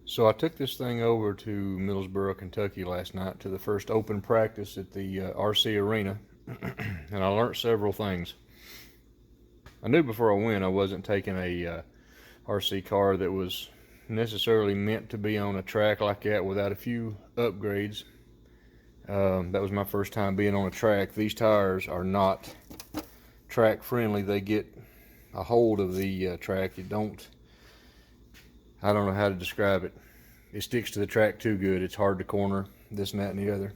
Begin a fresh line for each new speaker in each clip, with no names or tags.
So I took this thing over to Middlesboro, Kentucky last night to the first open practice at the RC Arena, and I learned several things. I knew before I went I wasn't taking a RC car that was necessarily meant to be on a track like that without a few upgrades. That was my first time being on a track. These tires are not track friendly. They get a hold of the track. I don't know how to describe it. It sticks to the track too good. It's hard to corner, this and that and the other.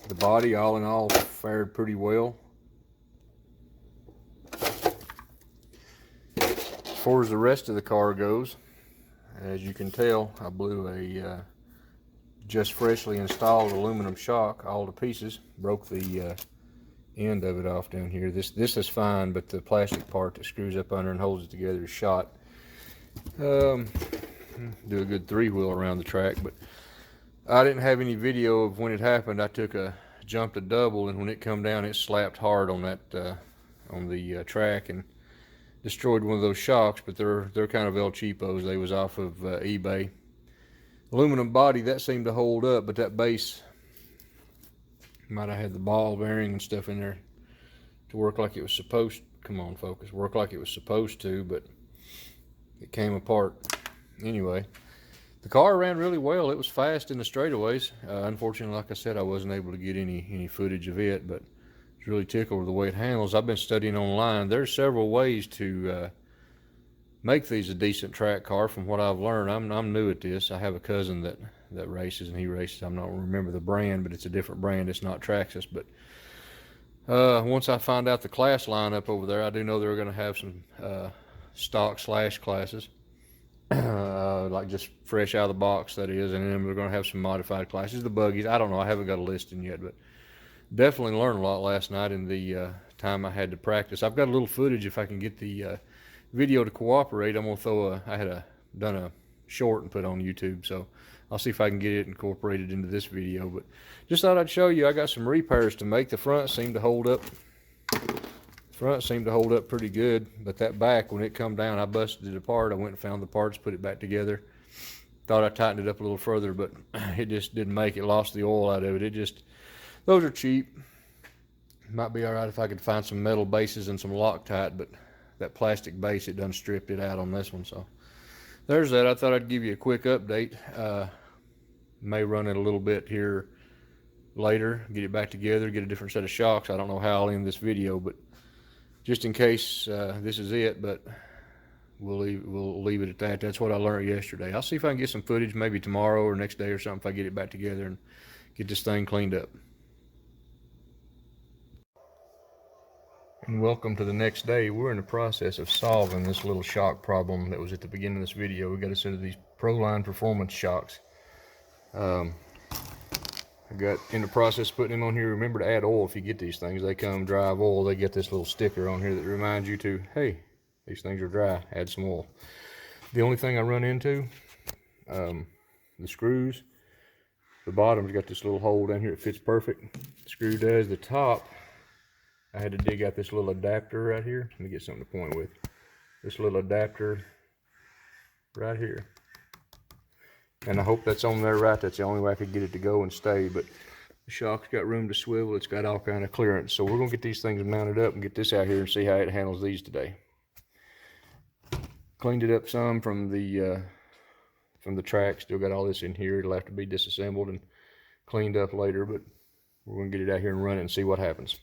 The body, all in all, fared pretty well. As far as the rest of the car goes, as you can tell, I blew a just freshly installed aluminum shock all to pieces. Broke the end of it off down here. This is fine, but the plastic part that screws up under and holds it together is shot. Do a good 3-wheel around the track, but I didn't have any video of when it happened. I took a jump to double, and when it come down, it slapped hard on that on the track and destroyed one of those shocks. But they're kind of El Cheapos. They was off of eBay. Aluminum body, that seemed to hold up, but that base might have had the ball bearing and stuff in there to work like it was supposed. Come on, focus. Work like it was supposed to, but it came apart. Anyway, the car ran really well. It was fast in the straightaways. Unfortunately, like I said, I wasn't able to get any footage of it, but it's really tickled with the way it handles. I've been studying online. There's several ways to make these a decent track car. From what I've learned, I'm new at this. I have a cousin that races, and he races. I'm not remember the brand, but it's a different brand. It's not Traxxas. But once I find out the class lineup over there, I do know they're going to have some stock / classes, like just fresh out of the box, that is, and then we're going to have some modified classes, the buggies. I don't know, I haven't got a listing yet, but definitely learned a lot last night in the time I had to practice. I've got a little footage if I can get the video to cooperate. I'm going to throw done a short and put on YouTube, so I'll see if I can get it incorporated into this video. But just thought I'd show you I got some repairs to make. The front seemed to hold up. Pretty good, but that back, when it come down, I busted it apart. I went and found the parts, put it back together. Thought I tightened it up a little further, but it just didn't make it. Lost the oil out of it. Those are cheap. Might be all right if I could find some metal bases and some Loctite, but that plastic base, it done stripped it out on this one. So there's that. I thought I'd give you a quick update. May run it a little bit here later, get it back together, get a different set of shocks. I don't know how I'll end this video, but just in case this is it, but we'll leave it at that. That's what I learned yesterday. I'll see if I can get some footage maybe tomorrow or next day or something if I get it back together and get this thing cleaned up. And welcome to the next day. We're in the process of solving this little shock problem that was at the beginning of this video. We got a set of these Proline Performance shocks. I got in the process of putting them on here. Remember to add oil if you get these things. They come dry of oil. They get this little sticker on here that reminds you to, hey, these things are dry, add some oil. The only thing I run into, the screws. The bottom's got this little hole down here. It fits perfect. The screw does. The top, I had to dig out this little adapter right here. Let me get something to point with. This little adapter right here. And I hope that's on there right. That's the only way I could get it to go and stay. But the shock's got room to swivel. It's got all kind of clearance. So we're going to get these things mounted up and get this out here and see how it handles these today. Cleaned it up some from the track. Still got all this in here. It'll have to be disassembled and cleaned up later. But we're going to get it out here and run it and see what happens.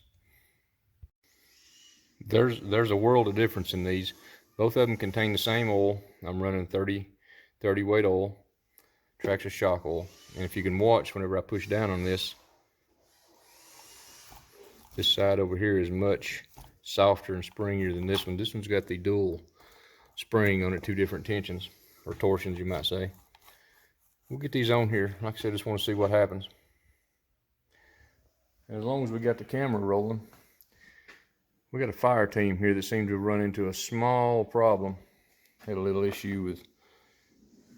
There's a world of difference in these. Both of them contain the same oil. I'm running 30 weight oil. Traxxas shock oil. And if you can watch, whenever I push down on this side over here is much softer and springier than this one. This one's got the dual spring on it, 2 different tensions, or torsions you might say. We'll get these on here. Like I said, I just want to see what happens. And as long as we got the camera rolling, we got a fire team here that seemed to run into a small problem. Had a little issue with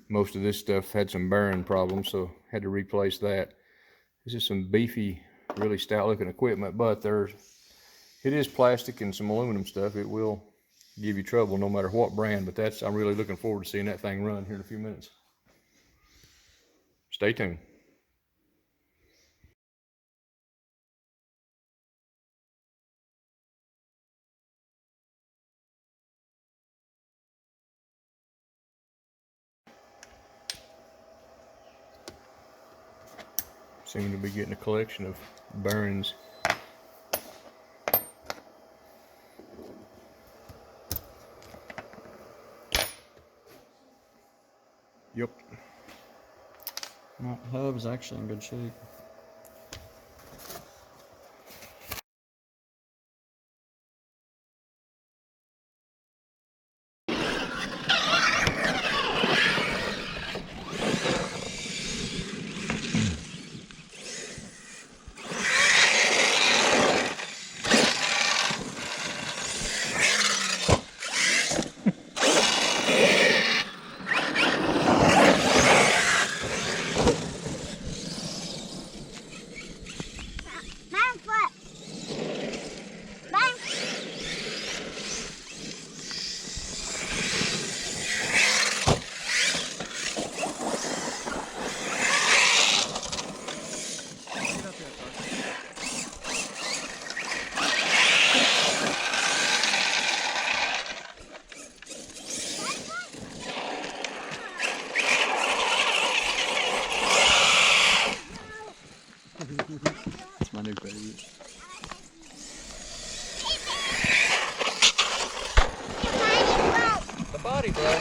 most of this stuff, had some bearing problems, so had to replace that. This is some beefy, really stout looking equipment, but it is plastic and some aluminum stuff. It will give you trouble no matter what brand, but I'm really looking forward to seeing that thing run here in a few minutes. Stay tuned. Seem to be getting a collection of bearings. Yep.
That hub's actually in good shape. That's my new favorite.
The body blow.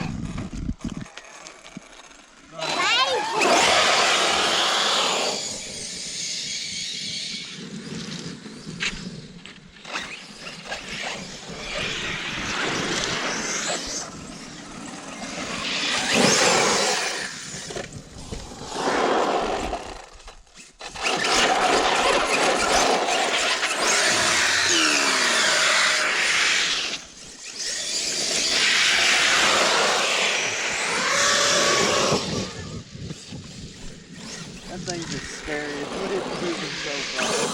That thing's just scary. It's moving so fast.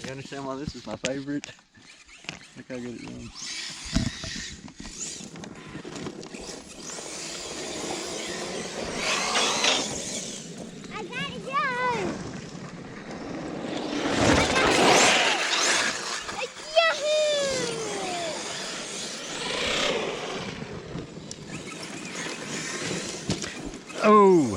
You understand why this is my favorite? Look how good it runs.
Oh!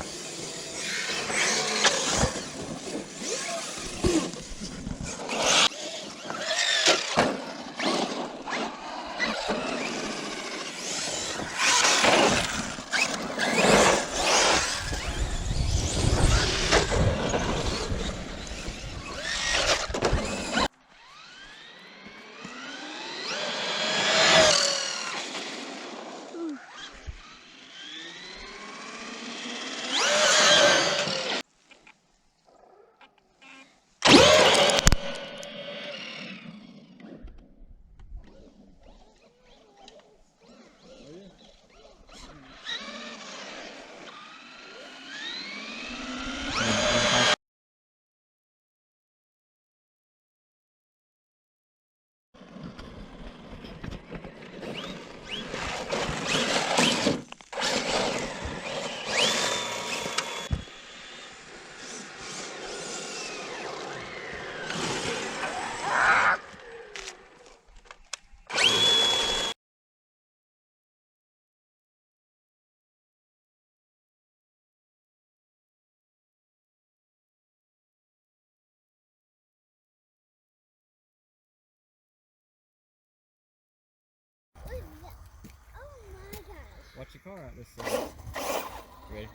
Watch your car out this side. Ready?